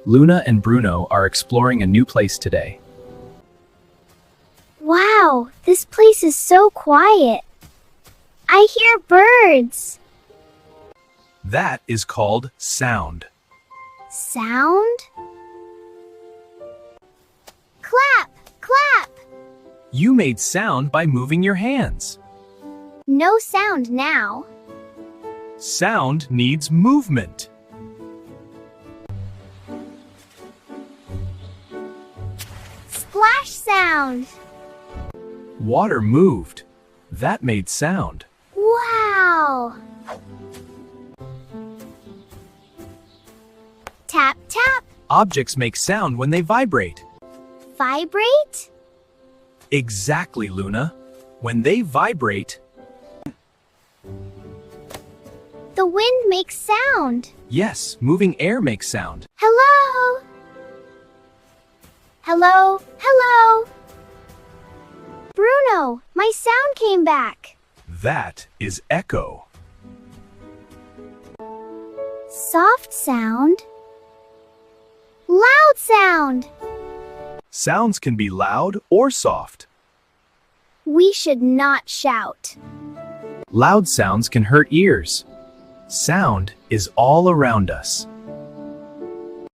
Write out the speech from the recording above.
Luna and Bruno are exploring a new place today. Wow, this place is so quiet. I hear birds. That is called sound. Sound? Clap, clap. You made sound by moving your hands. No sound now. Sound needs movement. Splash sound. Water moved. That made sound. Wow. Tap, tap. Objects make sound when they vibrate. Vibrate? Exactly, Luna. When they vibrate, The wind makes sound. yes, moving air makes sound. Hello? Hello? Hello? Bruno, my sound came back. That is echo. Soft sound. Loud sound. Sounds can be loud or soft. We should not shout. Loud sounds can hurt ears. Sound is all around us.